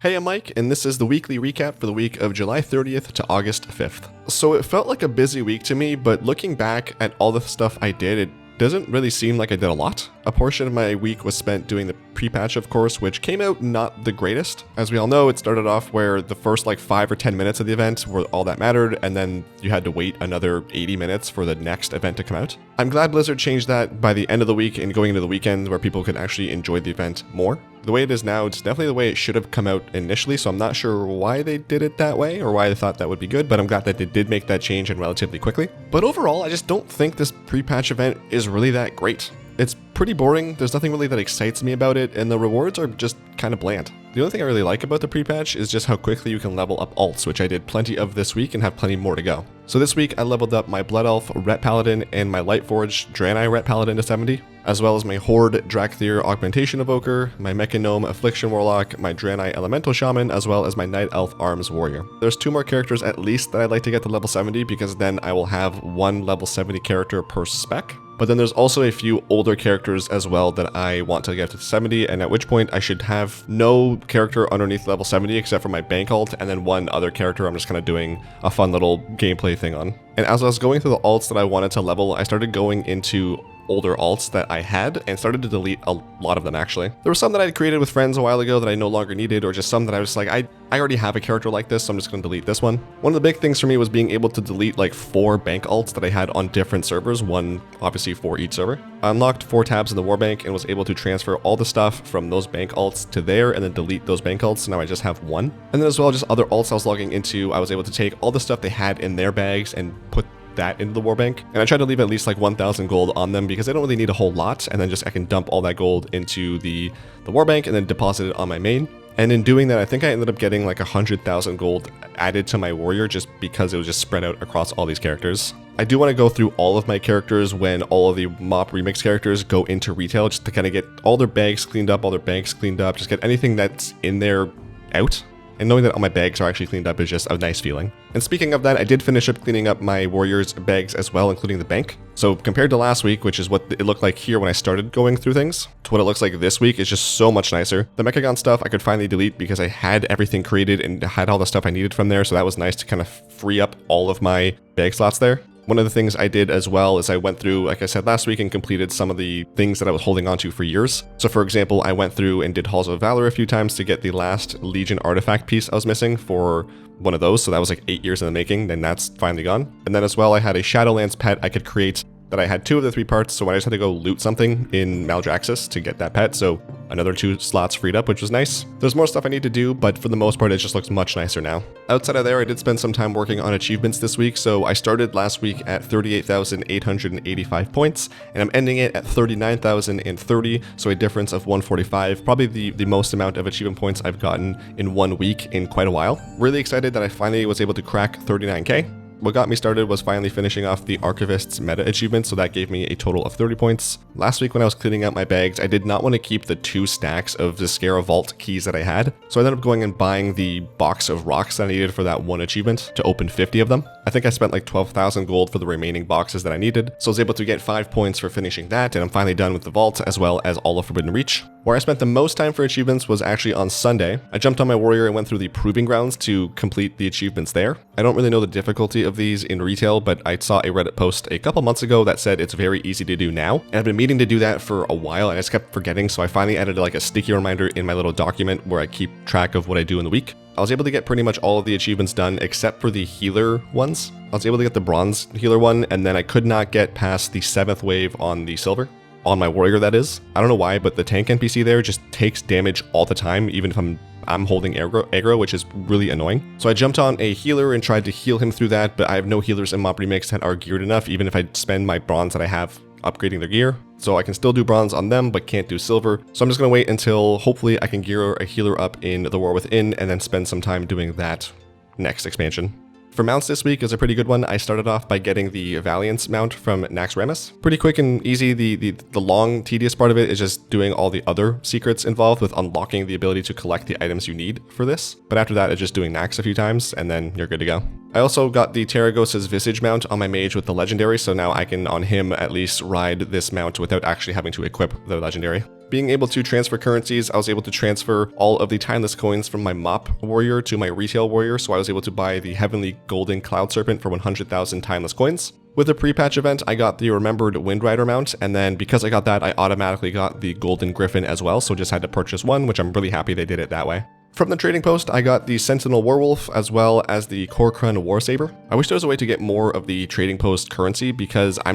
Hey, I'm Mike, and this is the weekly recap for the week of July 30th to August 5th. So it felt like a busy week to me, but looking back at all the stuff I did, it doesn't really seem like I did a lot. A portion of my week was spent doing the pre-patch, of course, which came out not the greatest. As we all know, it started off where the first 5 or 10 minutes of the event were all that mattered, and then you had to wait another 80 minutes for the next event to come out. I'm glad Blizzard changed that by the end of the week and going into the weekend where people could actually enjoy the event more. The way it is now, it's definitely the way it should have come out initially, so I'm not sure why they did it that way or why they thought that would be good, but I'm glad that they did make that change and relatively quickly. But overall, I just don't think this pre-patch event is really that great. It's pretty boring, there's nothing really that excites me about it, and the rewards are just kind of bland. The only thing I really like about the pre-patch is just how quickly you can level up alts, which I did plenty of this week and have plenty more to go. So this week I leveled up my Blood Elf Ret Paladin and my Lightforged Draenei Ret Paladin to 70, as well as my Horde Drakthir Augmentation Evoker, my Mechanome Affliction Warlock, my Draenei Elemental Shaman, as well as my Night Elf Arms Warrior. There's 2 more characters at least that I'd like to get to level 70 because then I will have 1 level 70 character per spec. But then there's also a few older characters as well that I want to get to 70, and at which point I should have no character underneath level 70 except for my bank alt, and then 1 other character I'm just kind of doing a fun little gameplay thing on. And as I was going through the alts that I wanted to level, I started going into older alts that I had and started to delete a lot of them actually. There were some that I had created with friends a while ago that I no longer needed, or just some that I was like, I already have a character like this, so I'm just going to delete this one. One of the big things for me was being able to delete 4 bank alts that I had on different servers, one obviously for each server. I unlocked 4 tabs in the Warbank and was able to transfer all the stuff from those bank alts to there and then delete those bank alts, so now I just have 1. And then as well, just other alts I was logging into, I was able to take all the stuff they had in their bags and put that into the Warbank, and I tried to leave at least 1,000 gold on them because I don't really need a whole lot, and then I can dump all that gold into the Warbank and then deposit it on my main. And in doing that, I think I ended up getting 100,000 gold added to my warrior just because it was just spread out across all these characters. I do want to go through all of my characters when all of the MoP remix characters go into retail, just to kind of get all their bags cleaned up, all their banks cleaned up, just get anything that's in there out. And knowing that all my bags are actually cleaned up is just a nice feeling. And speaking of that, I did finish up cleaning up my warrior's bags as well, including the bank. So compared to last week, which is what it looked like here when I started going through things, to what it looks like this week is just so much nicer. The Mechagon stuff I could finally delete because I had everything created and had all the stuff I needed from there, so that was nice to kind of free up all of my bag slots there. One of the things I did as well is I went through, like I said last week, and completed some of the things that I was holding onto for years. So for example, I went through and did Halls of Valor a few times to get the last Legion artifact piece I was missing for one of those. So that was 8 years in the making, then that's finally gone. And then as well, I had a Shadowlands pet I could create that I had 2 of the 3 parts, so I just had to go loot something in Maldraxxus to get that pet, so another 2 slots freed up, which was nice. There's more stuff I need to do, but for the most part, it just looks much nicer now. Outside of there, I did spend some time working on achievements this week, so I started last week at 38,885 points, and I'm ending it at 39,030, so a difference of 145, probably the most amount of achievement points I've gotten in 1 week in quite a while. Really excited that I finally was able to crack 39k. What got me started was finally finishing off the Archivist's meta achievement, so that gave me a total of 30 points. Last week when I was cleaning out my bags, I did not want to keep the 2 stacks of Zeskara Vault keys that I had, so I ended up going and buying the box of rocks that I needed for that 1 achievement to open 50 of them. I think I spent 12,000 gold for the remaining boxes that I needed, so I was able to get 5 points for finishing that, and I'm finally done with the vault as well as all of Forbidden Reach. Where I spent the most time for achievements was actually on Sunday. I jumped on my warrior and went through the Proving Grounds to complete the achievements there. I don't really know the difficulty of these in retail, but I saw a Reddit post a couple months ago that said it's very easy to do now. And I've been meaning to do that for a while and I just kept forgetting, so I finally added a sticky reminder in my little document where I keep track of what I do in the week. I was able to get pretty much all of the achievements done except for the healer ones. I was able to get the bronze healer one, and then I could not get past the 7th wave on the silver. On my warrior, that is. I don't know why, but the tank NPC there just takes damage all the time, even if I'm holding aggro, which is really annoying. So I jumped on a healer and tried to heal him through that, but I have no healers in MoP Remix that are geared enough, even if I spend my bronze that I have upgrading their gear. So I can still do bronze on them, but can't do silver. So I'm just going to wait until hopefully I can gear a healer up in the War Within and then spend some time doing that next expansion. For mounts this week is a pretty good one. I started off by getting the Valiance mount from Naxxramas. Pretty quick and easy. The long, tedious part of it is just doing all the other secrets involved with unlocking the ability to collect the items you need for this. But after that, it's just doing Nax a few times, and then you're good to go. I also got the Terragos's Visage mount on my mage with the legendary, so now I can, on him, at least ride this mount without actually having to equip the legendary. Being able to transfer currencies, I was able to transfer all of the timeless coins from my mop warrior to my retail warrior, so I was able to buy the heavenly golden cloud serpent for 100,000 timeless coins. With the pre-patch event, I got the remembered Wind Rider mount, and then because I got that, I automatically got the golden griffin as well, so just had to purchase one, which I'm really happy they did it that way. From the trading post, I got the Sentinel Werewolf as well as the Korkrun War Saber. I wish there was a way to get more of the trading post currency because I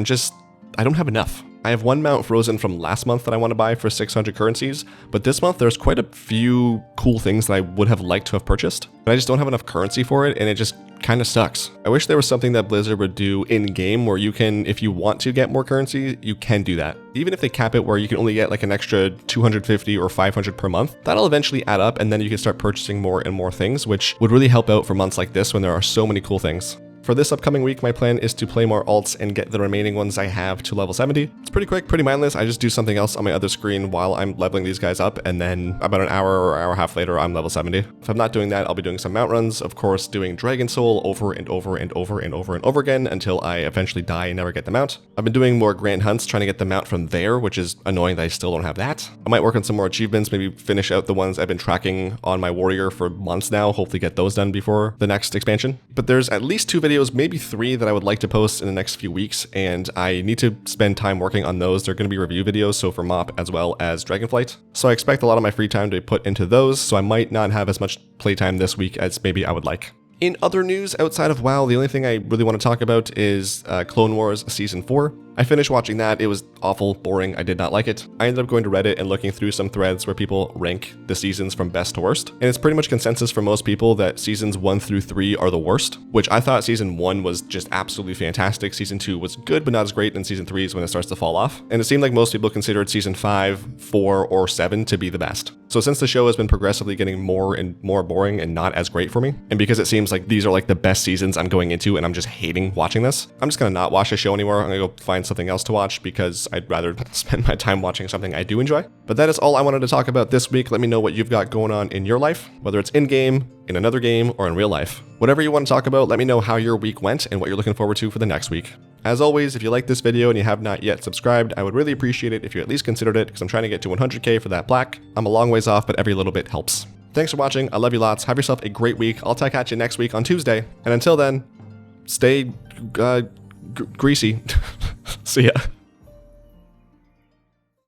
don't have enough. I have one mount frozen from last month that I want to buy for 600 currencies, but this month there's quite a few cool things that I would have liked to have purchased, but I just don't have enough currency for it, and it just kind of sucks. I wish there was something that Blizzard would do in-game where you can, if you want to get more currency, you can do that. Even if they cap it where you can only get like an extra 250 or 500 per month, that'll eventually add up, and then you can start purchasing more and more things, which would really help out for months like this when there are so many cool things. For this upcoming week, my plan is to play more alts and get the remaining ones I have to level 70. It's pretty quick, pretty mindless. I just do something else on my other screen while I'm leveling these guys up, and then about an hour or hour and a half later, I'm level 70. If I'm not doing that, I'll be doing some mount runs, of course, doing Dragon Soul over and over and over and over and over again until I eventually die and never get the mount. I've been doing more Grand Hunts, trying to get the mount from there, which is annoying that I still don't have that. I might work on some more achievements, maybe finish out the ones I've been tracking on my warrior for months now, hopefully get those done before the next expansion. But there's at least 2 videos, maybe 3 that I would like to post in the next few weeks, and I need to spend time working on those. They're going to be review videos, so for MoP as well as Dragonflight. So I expect a lot of my free time to be put into those, so I might not have as much playtime this week as maybe I would like. In other news outside of WoW, the only thing I really want to talk about is Clone Wars Season 4. I finished watching that. It was awful, boring. I did not like it. I ended up going to Reddit and looking through some threads where people rank the seasons from best to worst. And it's pretty much consensus for most people that seasons 1 through 3 are the worst, which I thought season 1 was just absolutely fantastic. Season 2 was good, but not as great. And season 3 is when it starts to fall off. And it seemed like most people considered season 5, 4, or 7 to be the best. So since the show has been progressively getting more and more boring and not as great for me, and because it seems like these are like the best seasons I'm going into and I'm just hating watching this, I'm just gonna not watch the show anymore. I'm gonna go find something else to watch because I'd rather spend my time watching something I do enjoy. But that is all I wanted to talk about this week. Let me know what you've got going on in your life, whether it's in-game, in another game, or in real life. Whatever you want to talk about, let me know how your week went and what you're looking forward to for the next week. As always, if you like this video and you have not yet subscribed, I would really appreciate it if you at least considered it, because I'm trying to get to 100k for that plaque. I'm a long ways off, but every little bit helps. Thanks for watching. I love you lots. Have yourself a great week. I'll catch you next week on Tuesday. And until then, stay greasy. See ya.